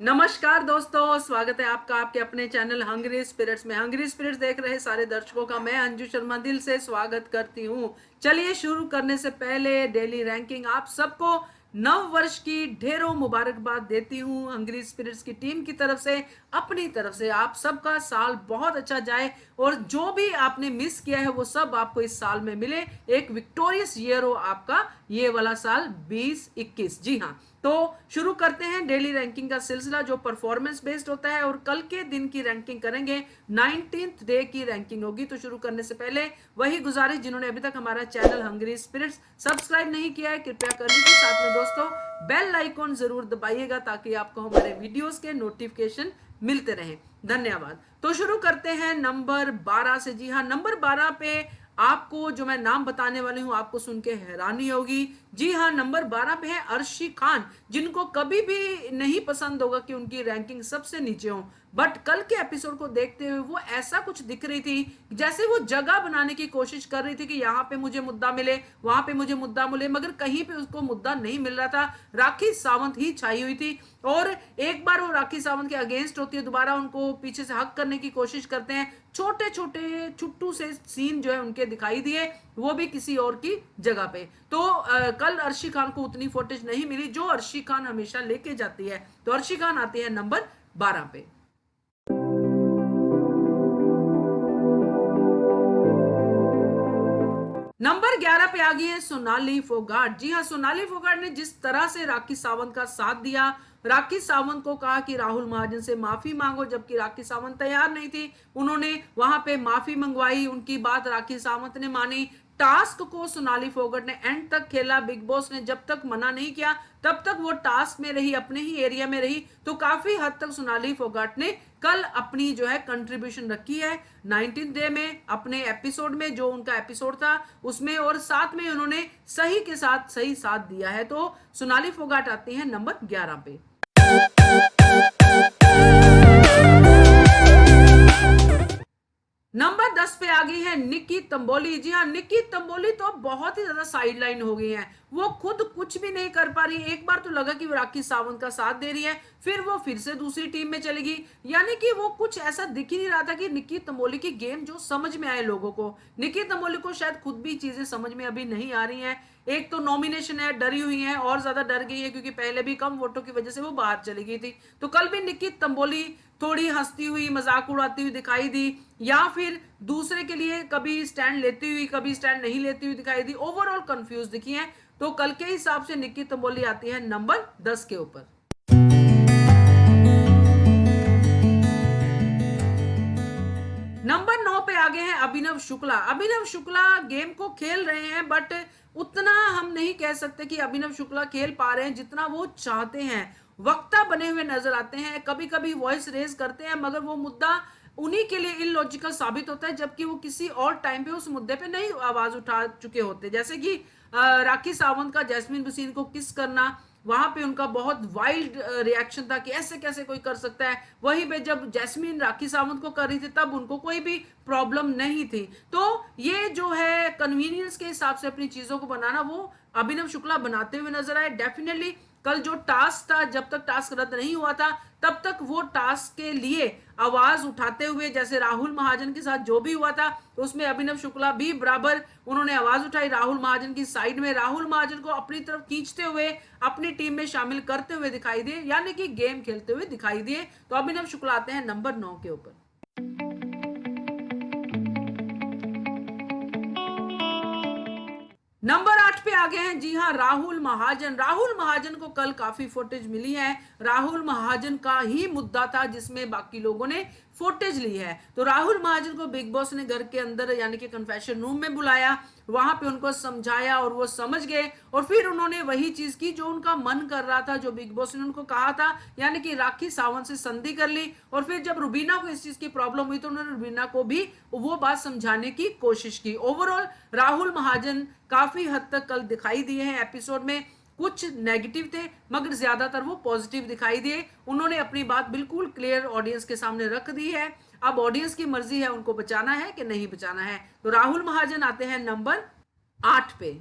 नमस्कार दोस्तों, स्वागत है आपका आपके अपने चैनल हंग्री स्पिरिट्स में। हंग्री स्पिरिट्स देख रहे सारे दर्शकों का मैं अंजू शर्मा दिल से स्वागत करती हूँ। चलिए शुरू करने से पहले डेली रैंकिंग आप सबको नव वर्ष की ढेरों मुबारकबाद देती हूँ। हंग्री स्पिरिट्स की टीम की तरफ से, अपनी तरफ से आप सबका साल बहुत अच्छा जाए और जो भी आपने मिस किया है वो सब आपको इस साल में मिले। एक विक्टोरियस ईयर हो आपका ये वाला साल 2021। जी हाँ, तो शुरू करते हैं डेली रैंकिंग का सिलसिला जो परफॉर्मेंस बेस्ड होता है और कल के दिन की रैंकिंग करेंगे। 19th डे की रैंकिंग होगी। तो शुरू करने से पहले वही गुजारिश, जिन्होंने अभी तक हमारा चैनल हंग्री स्पिरिट्स सब्सक्राइब नहीं किया है कृपया कर लीजिए। साथ में दोस्तों बेल आइकॉन जरूर दबाइएगा ताकि आपको हमारे वीडियोस के नोटिफिकेशन मिलते रहे। धन्यवाद। तो शुरू करते हैं नंबर 12 से। जी हाँ, नंबर 12 पे आपको जो मैं नाम बताने वाली हूं आपको सुन के हैरानी होगी। जी हाँ, नंबर 12 पे है अर्शी खान, जिनको कभी भी नहीं पसंद होगा कि उनकी रैंकिंग सबसे नीचे हो, बट कल के एपिसोड को देखते हुए वो ऐसा कुछ दिख रही थी जैसे वो जगह बनाने की कोशिश कर रही थी कि यहाँ पे मुझे मुद्दा मिले, वहां पे मुझे मुद्दा मिले, मगर कहीं पे उसको मुद्दा नहीं मिल रहा था। राखी सावंत ही छाई हुई थी और एक बार वो राखी सावंत के अगेंस्ट होती है, दोबारा उनको पीछे से हक करने की कोशिश करते हैं। छोटे छोटे छुट्टू से सीन जो है उनके दिखाई दिए, वो भी किसी और की जगह पे। तो कल अर्शी खान को उतनी फुटेज नहीं मिली जो अर्शी खान हमेशा लेके जाती है। तो अर्शी खान आती है नंबर 12 पे। नंबर 11 पे आ गई है सोनाली फोगाट। जी हाँ, सोनाली फोगाट ने जिस तरह से राखी सावंत का साथ दिया, राखी सावंत को कहा कि राहुल महाजन से माफी मांगो, जबकि राखी सावंत तैयार नहीं थी। उन्होंने वहां पे माफी मंगवाई, उनकी बात राखी सावंत ने मानी। टास्क को सोनाली फोगाट ने एंड तक खेला। बिग बॉस ने जब तक मना नहीं किया तब तक वो टास्क में रही, अपने ही एरिया में रही। तो काफी हद तक सोनाली फोगाट ने कल अपनी जो है कंट्रीब्यूशन रखी है 19th डे में, अपने एपिसोड में, जो उनका एपिसोड था उसमें, और साथ में उन्होंने सही के साथ सही साथ दिया है। तो सोनाली फोगाट आती है नंबर 11 पे। नंबर 10 पे आ गई है निक्की तंबोली। जी हाँ, निक्की तंबोली तो बहुत ही ज्यादा साइडलाइन हो गई है। वो खुद कुछ भी नहीं कर पा रही। एक बार तो लगा कि वो राखी सावंत का साथ दे रही है, फिर वो फिर से दूसरी टीम में चली गई। यानी कि वो कुछ ऐसा दिख ही नहीं रहा था कि निक्की तंबोली की गेम जो समझ में आए लोगों को। निक्की तंबोली को शायद खुद भी चीजें समझ में अभी नहीं आ रही हैं। एक तो नॉमिनेशन है, डरी हुई है, और ज्यादा डर गई है क्योंकि पहले भी कम वोटों की वजह से वो बाहर चली गई थी। तो कल भी निक्की तंबोली थोड़ी हंसती हुई, मजाक उड़ाती हुई दिखाई दी, या फिर दूसरे के लिए कभी स्टैंड लेती हुई, कभी स्टैंड नहीं लेती हुई दिखाई दी। ओवरऑल कंफ्यूज दिखी है। तो कल के हिसाब से निक्की तंबोली आती है नंबर 10 के ऊपर। नंबर 9 पे आ गए हैं अभिनव शुक्ला। अभिनव शुक्ला गेम को खेल रहे हैं, बट उतना हम नहीं कह सकते कि अभिनव शुक्ला खेल पा रहे हैं जितना वो चाहते हैं। वक्ता बने हुए नजर आते हैं, कभी कभी वॉइस रेज करते हैं, मगर वो मुद्दा उन्हीं के लिए इलॉजिकल साबित होता है, जबकि वो किसी और टाइम पे उस मुद्दे पे नहीं आवाज उठा चुके होते। जैसे कि राखी सावंत का जैस्मिन भसीन को किस करना, वहां पे उनका बहुत वाइल्ड रिएक्शन था कि ऐसे कैसे कोई कर सकता है। वहीं पे जब जैस्मिन राखी सावंत को कर रही थी तब उनको कोई भी प्रॉब्लम नहीं थी। तो ये जो है कन्वीनियंस के हिसाब से अपनी चीजों को बनाना, वो अभिनव शुक्ला बनाते हुए नजर आए। डेफिनेटली कल जो टास्क था, जब तक टास्क रद्द नहीं हुआ था तब तक वो टास्क के लिए आवाज उठाते हुए, जैसे राहुल महाजन के साथ जो भी हुआ था उसमें अभिनव शुक्ला भी बराबर उन्होंने आवाज उठाई राहुल महाजन की साइड में, राहुल महाजन को अपनी तरफ खींचते हुए अपनी टीम में शामिल करते हुए दिखाई दिए, यानी कि गेम खेलते हुए दिखाई दिए। तो अभिनव शुक्ला आते हैं नंबर 9 के ऊपर। नंबर 8 पे आ गए हैं, जी हाँ, राहुल महाजन। राहुल महाजन को कल काफी फुटेज मिली है। राहुल महाजन का ही मुद्दा था जिसमें बाकी लोगों ने फुटेज ली है। तो राहुल महाजन को बिग बॉस ने घर के अंदर यानी कि कन्फेशन रूम में बुलाया, वहां पे उनको समझाया और वो समझ गए, और फिर उन्होंने वही चीज की जो उनका मन कर रहा था, जो बिग बॉस ने उनको कहा था, यानी कि राखी सावंत से संधि कर ली। और फिर जब रुबीना को इस चीज की प्रॉब्लम हुई तो उन्होंने रुबीना को भी वो बात समझाने की कोशिश की। ओवरऑल राहुल महाजन काफी हद तक कल दिखाई दिए हैं एपिसोड में। कुछ नेगेटिव थे मगर ज्यादातर वो पॉजिटिव दिखाई दिए। उन्होंने अपनी बात बिल्कुल क्लियर ऑडियंस के सामने रख दी है। अब ऑडियंस की मर्जी है उनको बचाना है कि नहीं बचाना है। तो राहुल महाजन आते हैं नंबर 8 पे।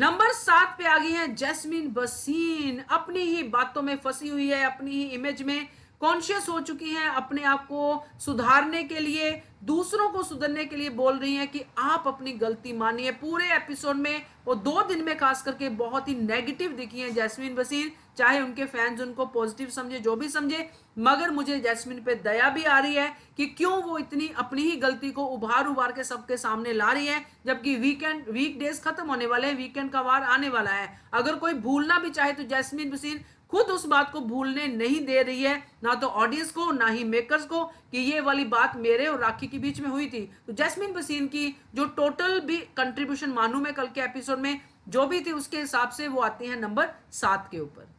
नंबर 7 पे आ गई है जैस्मीन भसीन। अपनी ही बातों में फंसी हुई है, अपनी ही इमेज में कॉन्शियस हो चुकी हैं, अपने आप को सुधारने के लिए, दूसरों को सुधरने के लिए बोल रही हैं कि आप अपनी गलती मानिए। पूरे एपिसोड में वो 2 दिन में खास करके बहुत ही नेगेटिव दिखी हैं जैस्मीन भसीन। चाहे उनके फैंस उनको पॉजिटिव समझे, जो भी समझे, मगर मुझे जैस्मीन पे दया भी आ रही है कि क्यों वो इतनी अपनी ही गलती को उभार उभार के सबके सामने ला रही है, जबकि वीकडेज खत्म होने वाले हैं, वीकेंड का वार आने वाला है। अगर कोई भूलना भी चाहे तो जैस्मीन भसीन खुद उस बात को भूलने नहीं दे रही है, ना तो ऑडियंस को ना ही मेकर्स को, कि ये वाली बात मेरे और राखी के बीच में हुई थी। तो जैस्मीन भसीन की जो टोटल भी कंट्रीब्यूशन मानू मैं कल के एपिसोड में जो भी थी, उसके हिसाब से वो आती है नंबर 7 के ऊपर।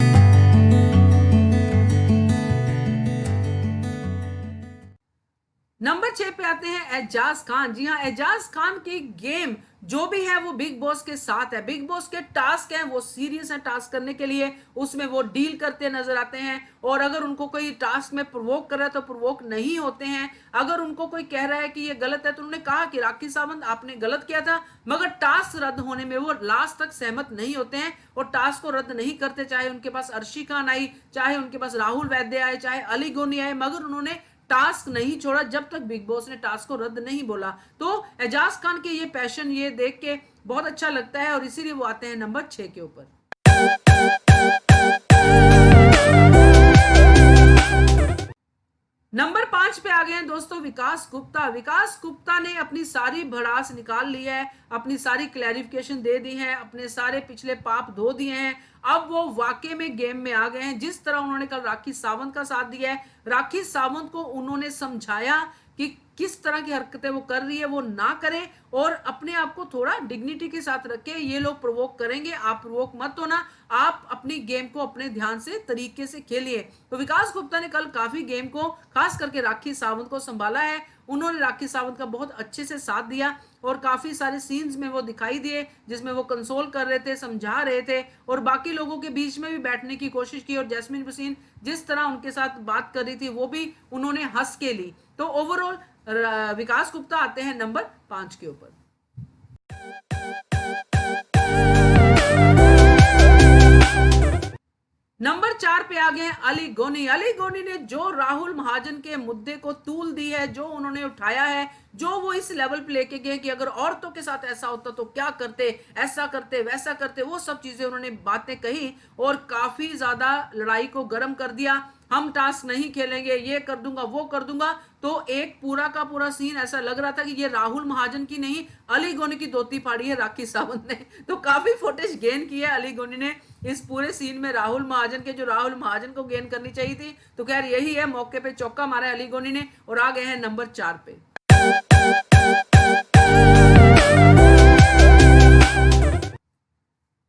नंबर 6 पे आते हैं एजाज खान। जी हाँ, एजाज खान की गेम जो भी है वो बिग बॉस के साथ है। बिग बॉस के टास्क हैं वो सीरियस है टास्क करने के लिए, उसमें वो डील करते नजर आते हैं। और अगर उनको कोई टास्क में प्रोवोक कर रहा है तो प्रोवोक नहीं होते हैं। अगर उनको कोई कह रहा है कि ये गलत है तो उन्होंने कहा कि राखी सावंत आपने गलत किया था, मगर टास्क रद्द होने में वो लास्ट तक सहमत नहीं होते हैं और टास्क को रद्द नहीं करते। चाहे उनके पास अर्शी खान आई, चाहे उनके पास राहुल वैद्य आए, चाहे अली गोनी आए, मगर उन्होंने टास्क नहीं छोड़ा जब तक बिग बॉस ने टास्क को रद्द नहीं बोला। तो एजाज खान के ये पैशन ये देख के बहुत अच्छा लगता है और इसीलिए वो आते हैं नंबर 6 के ऊपर। नंबर 5 पे आ गए हैं दोस्तों विकास गुप्ता। विकास गुप्ता ने अपनी सारी भड़ास निकाल ली है, अपनी सारी क्लैरिफिकेशन दे दी है, अपने सारे पिछले पाप धो दिए हैं। अब वो वाकई में गेम में आ गए हैं। जिस तरह उन्होंने कल राखी सावंत का साथ दिया है, राखी सावंत को उन्होंने समझाया कि किस तरह की हरकतें वो कर रही है वो ना करे और अपने आप को थोड़ा डिग्निटी के साथ रखे। ये लोग प्रोवोक करेंगे, आप प्रोवोक मत होना, आप अपनी गेम को अपने ध्यान से तरीके से खेलिए। तो विकास गुप्ता ने कल काफी गेम को खास करके राखी सावंत को संभाला है। उन्होंने राखी सावंत का बहुत अच्छे से साथ दिया और काफी सारे सीन्स में वो दिखाई दिए जिसमें वो कंसोल कर रहे थे, समझा रहे थे और बाकी लोगों के बीच में भी बैठने की कोशिश की। और जैस्मीन भसीन जिस तरह उनके साथ बात कर रही थी वो भी उन्होंने हंस के ली। तो ओवरऑल विकास गुप्ता आते हैं नंबर 5 के ऊपर। नंबर 4 पे आ गए हैं अली गोनी। अली गोनी ने जो राहुल महाजन के मुद्दे को तूल दी है, जो उन्होंने उठाया है, जो वो इस लेवल पे लेके गए कि अगर औरतों के साथ ऐसा होता तो क्या करते, ऐसा करते वैसा करते, वो सब चीजें उन्होंने बातें कही और काफी ज्यादा लड़ाई को गर्म कर दिया। हम टास्क नहीं खेलेंगे, ये कर दूंगा वो कर दूंगा। तो एक पूरा का पूरा सीन ऐसा लग रहा था कि ये राहुल महाजन की नहीं अली गोनी की धोती फाड़ी है राखी सावंत ने। तो काफी फुटेज गेन की है अली गोनी ने इस पूरे सीन में राहुल महाजन के, जो राहुल महाजन को गेन करनी चाहिए थी। तो खैर यही है, मौके पे चौका मारा है अली गोनी ने और आ गए हैं नंबर 4 पे।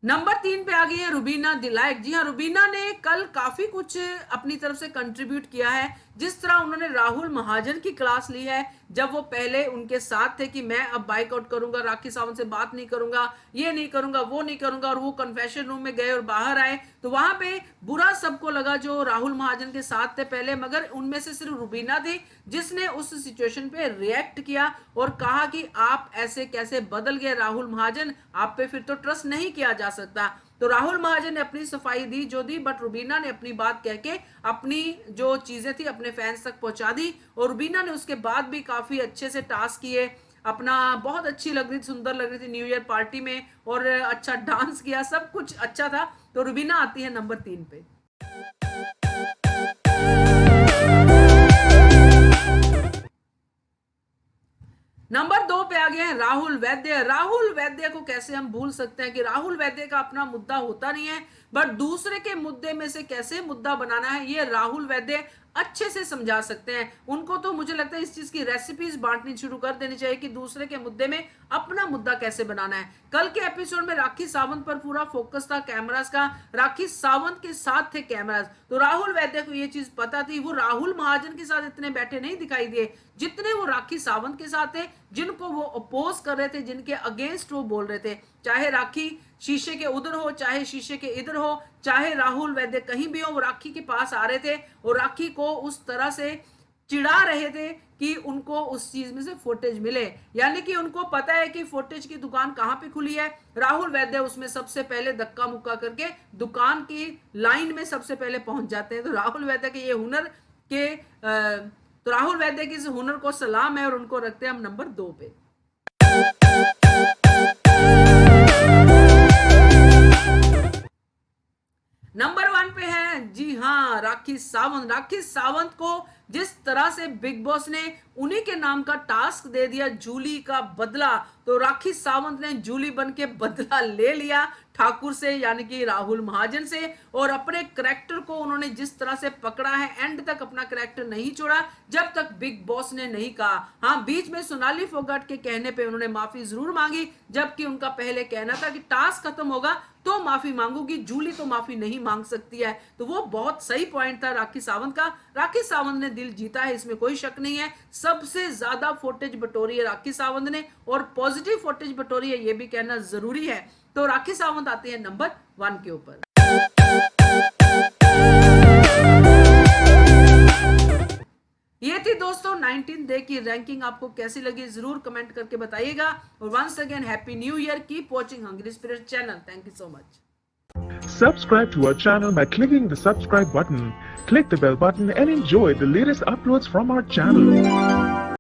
नंबर 3 पे आ गई है रुबीना दिलाइक। जी हाँ, रुबीना ने कल काफी कुछ अपनी तरफ से कंट्रीब्यूट किया है। जिस तरह उन्होंने राहुल महाजन की क्लास ली है, जब वो पहले उनके साथ थे कि मैं अब बाइकआउट करूंगा, राखी सावंत से बात नहीं करूंगा, ये नहीं करूंगा, वो नहीं करूंगा, और वो कन्फेशन रूम में गए और बाहर आए तो वहां पे बुरा सबको लगा जो राहुल महाजन के साथ थे पहले, मगर उनमें से सिर्फ रुबीना थी जिसने उस सिचुएशन पे रिएक्ट किया और कहा कि आप ऐसे कैसे बदल गए राहुल महाजन, आप पे फिर तो ट्रस्ट नहीं किया जा सकता। तो राहुल महाजन ने अपनी सफाई दी जो दी, बट रुबीना ने अपनी बात कह के अपनी जो चीजें थी अपने फैंस तक पहुंचा दी। और रुबीना ने उसके बाद भी काफी अच्छे से टास्क किए, अपना बहुत अच्छी लग रही थी, सुंदर लग रही थी न्यू ईयर पार्टी में, और अच्छा डांस किया, सब कुछ अच्छा था। तो रुबीना आती है नंबर 3 पे। नंबर 2 पे आ गए हैं राहुल वैद्य। राहुल वैद्य को कैसे हम भूल सकते हैं कि राहुल वैद्य का अपना मुद्दा होता नहीं है, बट दूसरे के मुद्दे में से कैसे मुद्दा बनाना है ये राहुल वैद्य अच्छे से समझा सकते हैं। उनको तो मुझे लगता है इस चीज की रेसिपीज बांटनी शुरू कर देनी चाहिए कि दूसरे के मुद्दे में अपना मुद्दा कैसे बनाना है। कल के एपिसोड में राखी सावंत पर पूरा फोकस था कैमरास का, राखी सावंत के साथ थे कैमरास, तो राहुल वैद्य को ये चीज पता थी। वो राहुल महाजन के साथ इतने बैठे नहीं दिखाई दिए जितने वो राखी सावंत के साथ थे, जिनको वो अपोज कर रहे थे, जिनके अगेंस्ट वो बोल रहे थे। चाहे राखी शीशे के उधर हो, चाहे शीशे के इधर हो, चाहे राहुल वैद्य कहीं भी हो, वो राखी के पास आ रहे थे और राखी को उस तरह से चिढ़ा रहे थे कि उनको उस चीज में से फुटेज मिले, यानी कि उनको पता है कि फुटेज की दुकान कहां पे खुली है। राहुल वैद्य उसमें सबसे पहले धक्का मुक्का करके दुकान की लाइन में सबसे पहले पहुंच जाते हैं। तो राहुल वैद्य के ये हुनर के तो राहुल वैद्य के इस हुनर को सलाम है और उनको रखते हैं हम नंबर 2 पे। नंबर 1 पे है जी हाँ राखी सावंत। राखी सावंत को जिस तरह से बिग बॉस ने उन्हीं के नाम का टास्क दे दिया, जूली का बदला, तो राखी सावंत ने जूली बन के बदला ले लिया ठाकुर से, यानी कि राहुल महाजन से। और अपने करैक्टर को उन्होंने जिस तरह से पकड़ा है, एंड तक अपना करैक्टर नहीं छोड़ा जब तक बिग बॉस ने नहीं कहा। हाँ, बीच में सोनाली फोगाट के कहने पे उन्होंने माफी जरूर मांगी, जबकि उनका पहले कहना था कि टास्क खत्म होगा तो माफी मांगूगी, जूली तो माफी नहीं मांग सकती है। तो वो बहुत सही पॉइंट था राखी सावंत का। राखी सावंत ने दिल जीता है, इसमें कोई शक नहीं है। सबसे ज्यादा फुटेज बटोरी है राखी सावंत ने, और पॉजिटिव फुटेज बटोरी है, ये भी कहना जरूरी है। तो राखी सावंत आती है नंबर 1 के ऊपर। ये थी दोस्तों 19 डे की रैंकिंग। आपको कैसी लगी जरूर कमेंट करके बताइएगा। और once again happy new year. Keep watching hungry spirit channel. Thank you so much. Subscribe to our channel by clicking the subscribe button. Click the bell button and enjoy the latest uploads from our channel.